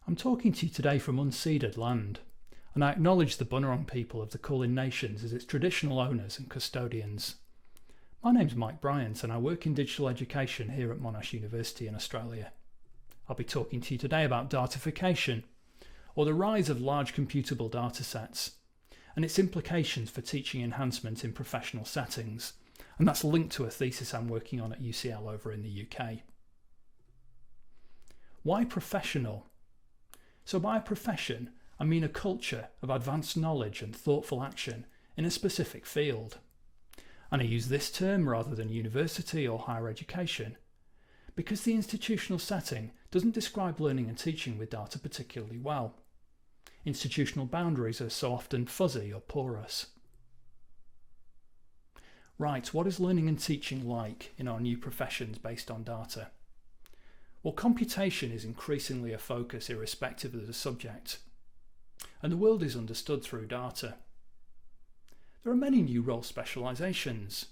I'm talking to you today from unceded land, and I acknowledge the Bunurong people of the Kulin Nations as its traditional owners and custodians. My name's Mike Bryant and I work in digital education here at Monash University in Australia. I'll be talking to you today about datafication, or the rise of large computable datasets, and its implications for teaching enhancement in professional settings, and that's linked to a thesis I'm working on at UCL over in the UK. Why professional? So by a profession, I mean a culture of advanced knowledge and thoughtful action in a specific field. And I use this term rather than university or higher education because the institutional setting doesn't describe learning and teaching with data particularly well. Institutional boundaries are so often fuzzy or porous. Right, what is learning and teaching like in our new professions based on data? Well, computation is increasingly a focus irrespective of the subject, and the world is understood through data. There are many new role specialisations: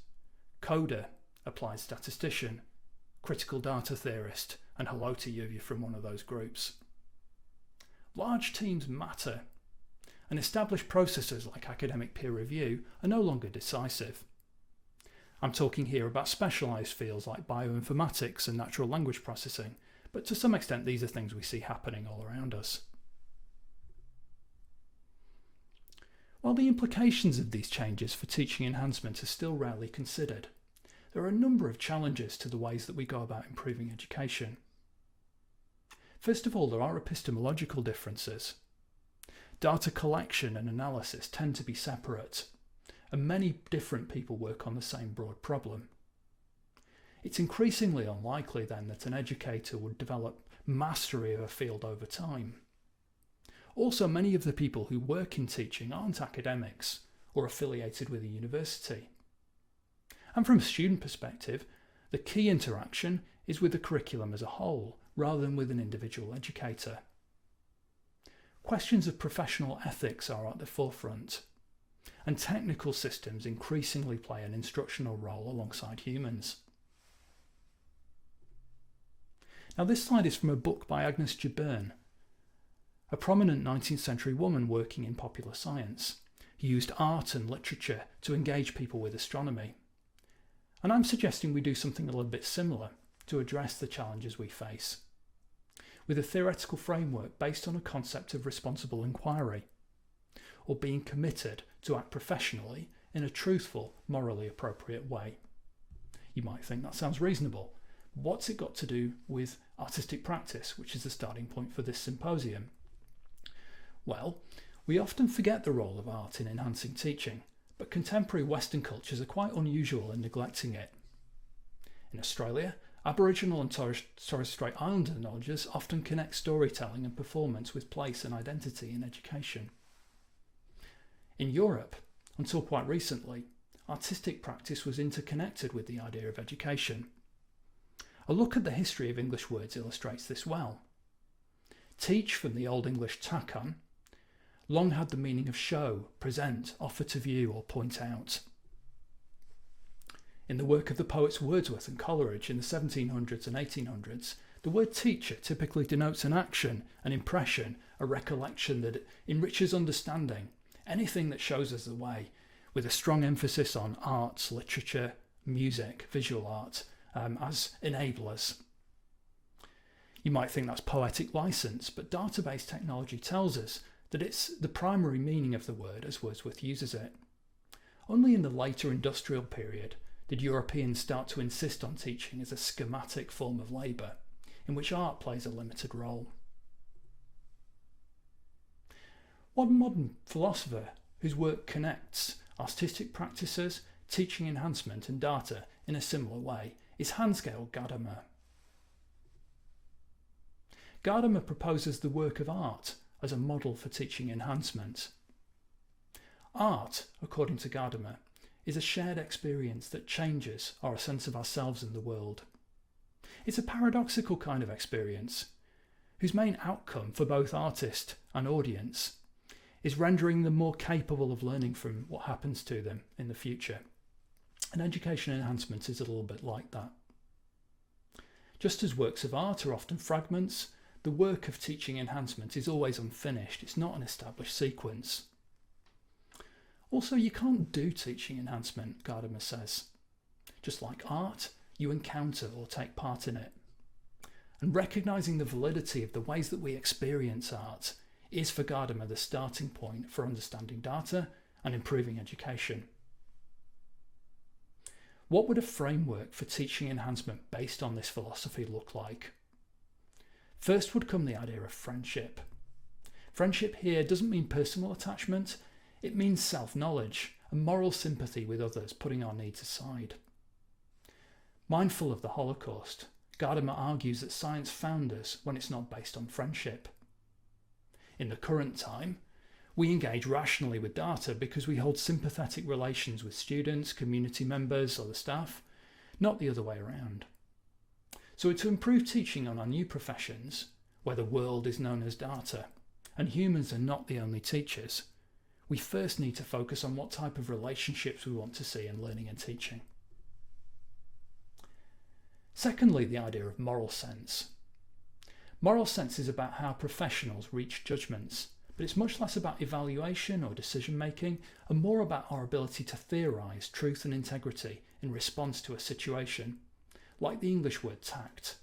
coder, applied statistician, critical data theorist, and hello to you if you're from one of those groups. Large teams matter, and established processes like academic peer review are no longer decisive. I'm talking here about specialised fields like bioinformatics and natural language processing, but to some extent these are things we see happening all around us. While the implications of these changes for teaching enhancement are still rarely considered, there are a number of challenges to the ways that we go about improving education. First of all, there are epistemological differences. Data collection and analysis tend to be separate, and many different people work on the same broad problem. It's increasingly unlikely then that an educator would develop mastery of a field over time. Also, many of the people who work in teaching aren't academics or affiliated with a university. And from a student perspective, the key interaction is with the curriculum as a whole, rather than with an individual educator. Questions of professional ethics are at the forefront, and technical systems increasingly play an instructional role alongside humans. Now, this slide is from a book by Agnes Jaber, a prominent 19th century woman working in popular science, who used art and literature to engage people with astronomy. And I'm suggesting we do something a little bit similar to address the challenges we face, with a theoretical framework based on a concept of responsible inquiry, or being committed to act professionally in a truthful, morally appropriate way. You might think that sounds reasonable. What's it got to do with artistic practice, which is the starting point for this symposium? Well, we often forget the role of art in enhancing teaching, but contemporary Western cultures are quite unusual in neglecting it. In Australia, Aboriginal and Torres Strait Islander knowledges often connect storytelling and performance with place and identity in education. In Europe, until quite recently, artistic practice was interconnected with the idea of education. A look at the history of English words illustrates this well. Teach, from the Old English takan, long had the meaning of show, present, offer to view, or point out. In the work of the poets Wordsworth and Coleridge in the 1700s and 1800s, the word teacher typically denotes an action, an impression, a recollection that enriches understanding, anything that shows us the way, with a strong emphasis on arts, literature, music, visual art, as enablers. You might think that's poetic license, but database technology tells us that it's the primary meaning of the word as Wordsworth uses it. Only in the later industrial period did Europeans start to insist on teaching as a schematic form of labour, in which art plays a limited role. One modern philosopher whose work connects artistic practices, teaching enhancement and data in a similar way is Hans-Georg Gadamer. Gadamer proposes the work of art as a model for teaching enhancement. Art, according to Gadamer, is a shared experience that changes our sense of ourselves in the world. It's a paradoxical kind of experience, whose main outcome for both artist and audience is rendering them more capable of learning from what happens to them in the future. And education enhancement is a little bit like that. Just as works of art are often fragments, the work of teaching enhancement is always unfinished. It's not an established sequence. Also, you can't do teaching enhancement, Gadamer says. Just like art, you encounter or take part in it. And recognising the validity of the ways that we experience art is for Gadamer the starting point for understanding data and improving education. What would a framework for teaching enhancement based on this philosophy look like? First would come the idea of friendship. Friendship here doesn't mean personal attachment, it means self-knowledge and moral sympathy with others, putting our needs aside. Mindful of the Holocaust, Gadamer argues that science founders when it's not based on friendship. In the current time, we engage rationally with data because we hold sympathetic relations with students, community members, other staff, not the other way around. So to improve teaching on our new professions, where the world is known as data, and humans are not the only teachers, we first need to focus on what type of relationships we want to see in learning and teaching. Secondly, the idea of moral sense. Moral sense is about how professionals reach judgments, but it's much less about evaluation or decision making and more about our ability to theorise truth and integrity in response to a situation, like the English word tact.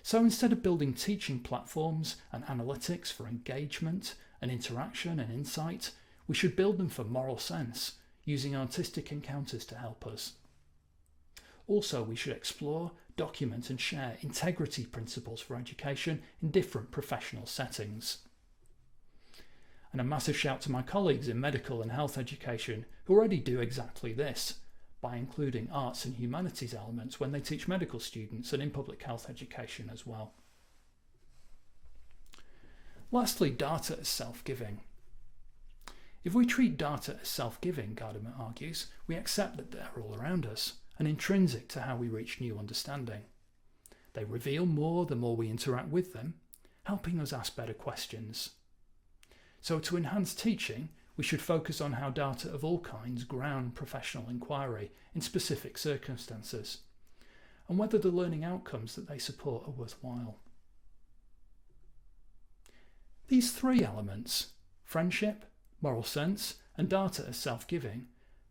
So instead of building teaching platforms and analytics for engagement and interaction and insight, we should build them for moral sense, using artistic encounters to help us. Also, we should explore, document and share integrity principles for education in different professional settings. And a massive shout to my colleagues in medical and health education who already do exactly this, by including arts and humanities elements when they teach medical students and in public health education as well. Lastly, data as self-giving. If we treat data as self-giving, Gadamer argues, we accept that they're all around us and intrinsic to how we reach new understanding. They reveal more the more we interact with them, helping us ask better questions. So to enhance teaching, we should focus on how data of all kinds ground professional inquiry in specific circumstances, and whether the learning outcomes that they support are worthwhile. These three elements, friendship, moral sense, and data as self-giving,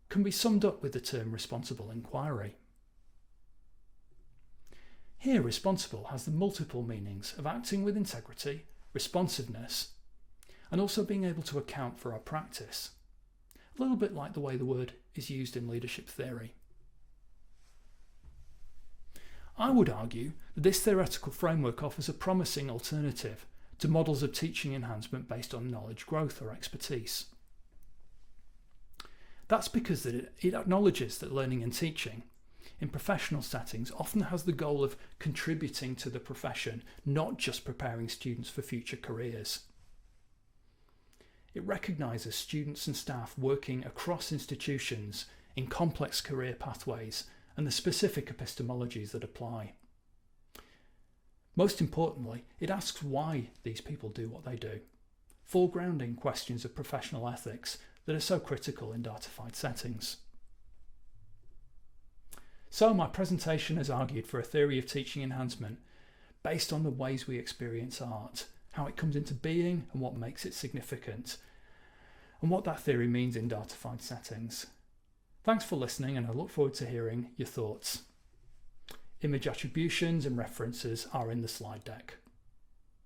can be summed up with the term responsible inquiry. Here, responsible has the multiple meanings of acting with integrity, responsiveness, and also being able to account for our practice, a little bit like the way the word is used in leadership theory. I would argue that this theoretical framework offers a promising alternative to models of teaching enhancement based on knowledge growth or expertise. That's because it acknowledges that learning and teaching in professional settings often has the goal of contributing to the profession, not just preparing students for future careers. It recognises students and staff working across institutions in complex career pathways and the specific epistemologies that apply. Most importantly, it asks why these people do what they do, foregrounding questions of professional ethics that are so critical in datafied settings. So my presentation has argued for a theory of teaching enhancement based on the ways we experience art, how it comes into being and what makes it significant, and what that theory means in datafied settings. Thanks for listening, and I look forward to hearing your thoughts. Image attributions and references are in the slide deck.